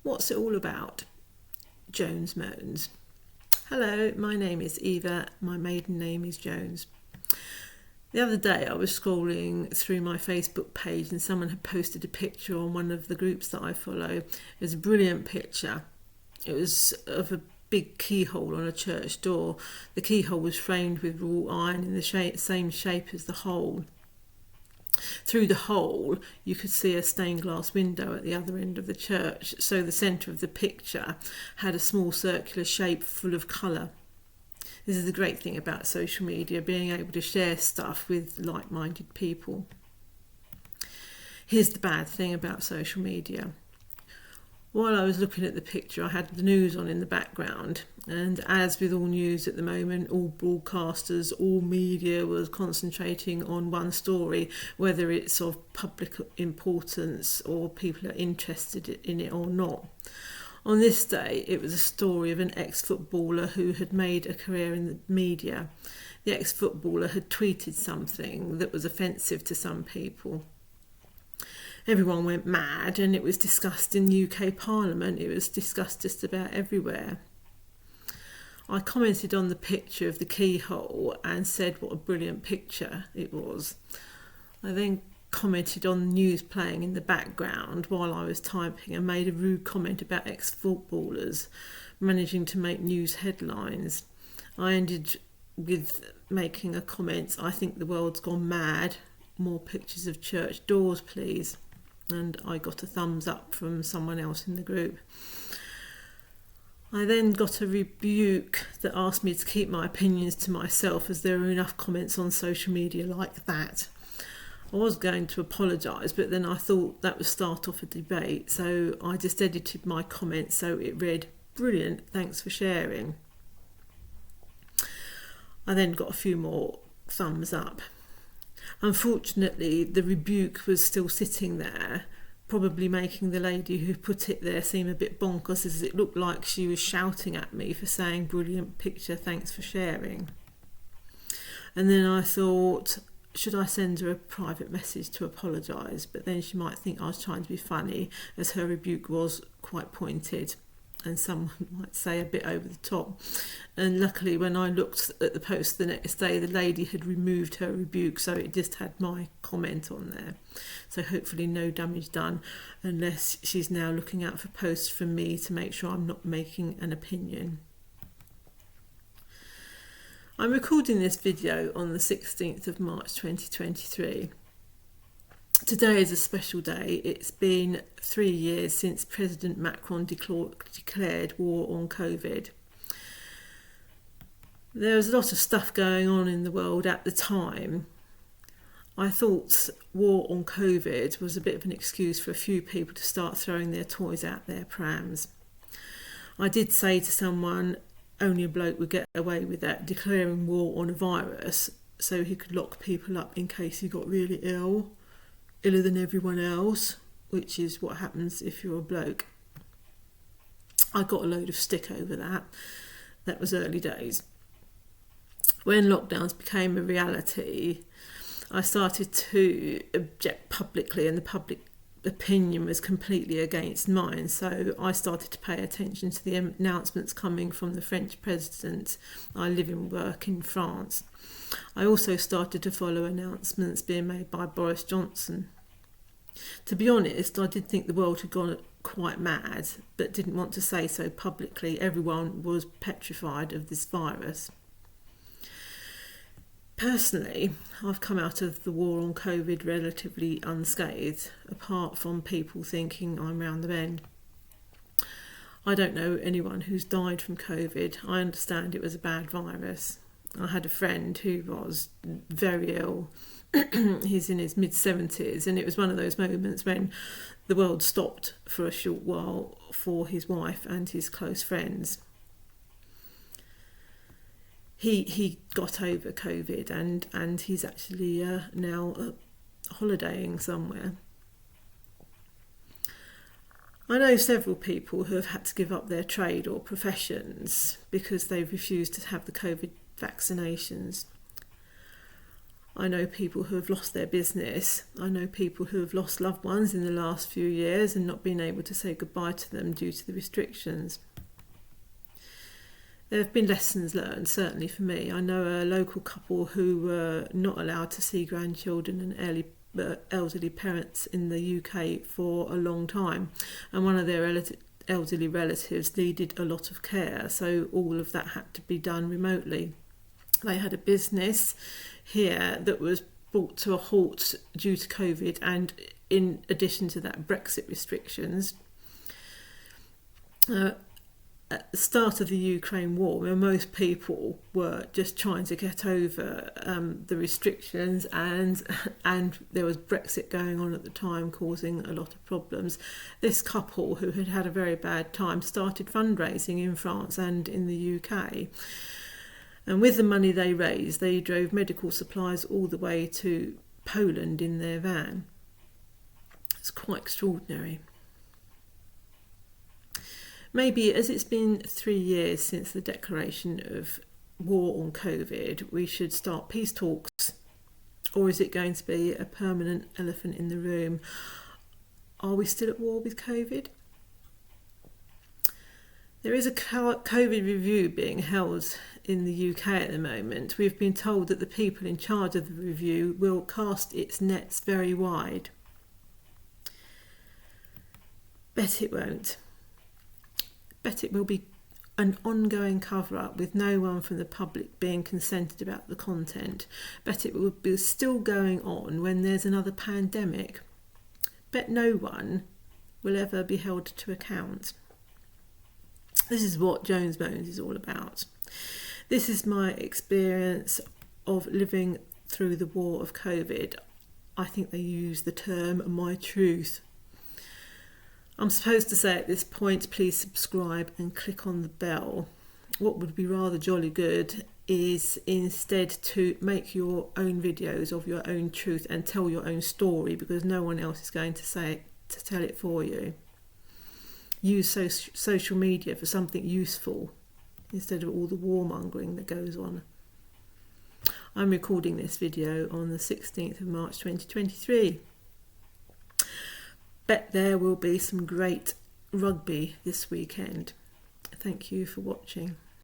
What's it all about? Jones Moans. Hello, my name is Eva. My maiden name is Jones. The other day I was scrolling through my Facebook page and someone had posted a picture on one of the groups that I follow. It was a brilliant picture. It was of a big keyhole on a church door. The keyhole was framed with wrought iron in the same shape as the hole. Through the hole you could see a stained glass window at the other end of the church, so the centre of the picture had a small circular shape full of colour. This is the great thing about social media, being able to share stuff with like-minded people. Here's the bad thing about social media. While I was looking at the picture, I had the news on in the background, and as with all news at the moment, all broadcasters, all media was concentrating on one story, whether it's of public importance or people are interested in it or not. On this day, it was a story of an ex-footballer who had made a career in the media. The ex-footballer had tweeted something that was offensive to some people. Everyone went mad, and it was discussed in the UK Parliament. It was discussed just about everywhere. I commented on the picture of the keyhole and said what a brilliant picture it was. I then commented on the news playing in the background while I was typing and made a rude comment about ex-footballers managing to make news headlines. I ended with making a comment, "I think the world's gone mad. More pictures of church doors, please." And I got a thumbs up from someone else in the group. I then got a rebuke that asked me to keep my opinions to myself, as there are enough comments on social media like that. I was going to apologise, but then I thought that would start off a debate, so I just edited my comment so it read, "Brilliant, thanks for sharing." I then got a few more thumbs up. Unfortunately, the rebuke was still sitting there, probably making the lady who put it there seem a bit bonkers, as it looked like she was shouting at me for saying, "Brilliant picture, thanks for sharing." And then I thought, should I send her a private message to apologise? But then she might think I was trying to be funny, as her rebuke was quite pointed and someone might say a bit over the top. And luckily, when I looked at the post the next day, the lady had removed her rebuke, so it just had my comment on there. So hopefully no damage done, unless she's now looking out for posts from me to make sure I'm not making an opinion. I'm recording this video on the 16th of March 2023. Today is a special day. It's been 3 years since President Macron declared war on COVID. There was a lot of stuff going on in the world at the time. I thought war on COVID was a bit of an excuse for a few people to start throwing their toys out their prams. I did say to someone, only a bloke would get away with that, declaring war on a virus so he could lock people up in case he got really ill, iller than everyone else, which is what happens if you're a bloke. I got a load of stick over that. That was early days. When lockdowns became a reality, I started to object publicly, and the public opinion was completely against mine. So I started to pay attention to the announcements coming from the French president. I live and work in France. I also started to follow announcements being made by Boris Johnson. To be honest, I did think the world had gone quite mad, but didn't want to say so publicly. Everyone was petrified of this virus. Personally, I've come out of the war on COVID relatively unscathed, apart from people thinking I'm round the bend. I don't know anyone who's died from COVID. I understand it was a bad virus. I had a friend who was very ill. He's in his mid-70s, and it was one of those moments when the world stopped for a short while for his wife and his close friends. He got over COVID, and he's actually now holidaying somewhere. I know several people who have had to give up their trade or professions because they've refused to have the COVID vaccinations. I know people who have lost their business. I know people who have lost loved ones in the last few years and not been able to say goodbye to them due to the restrictions. There have been lessons learned, certainly for me. I know a local couple who were not allowed to see grandchildren and elderly parents in the UK for a long time, and one of their elderly relatives needed a lot of care, so all of that had to be done remotely. They had a business here that was brought to a halt due to COVID, and in addition to that, Brexit restrictions. At the start of the Ukraine war, where most people were just trying to get over the restrictions, and there was Brexit going on at the time, causing a lot of problems. This couple, who had had a very bad time, started fundraising in France and in the UK. And with the money they raised, they drove medical supplies all the way to Poland in their van. It's quite extraordinary. Maybe as it's been 3 years since the declaration of war on COVID, we should start peace talks. Or is it going to be a permanent elephant in the room? Are we still at war with COVID? There is a COVID review being held in the UK at the moment. We've been told that the people in charge of the review will cast its nets very wide. Bet it won't. Bet it will be an ongoing cover-up with no one from the public being consented about the content. Bet it will be still going on when there's another pandemic. Bet no one will ever be held to account. This is what Jones Moans is all about. This is my experience of living through the war of COVID. I think they use the term my truth. I'm supposed to say at this point, please subscribe and click on the bell. What would be rather jolly good is instead to make your own videos of your own truth and tell your own story, because no one else is going to tell it for you. Use social media for something useful instead of all the warmongering that goes on. I'm recording this video on the 16th of March 2023. Bet there will be some great rugby this weekend. Thank you for watching.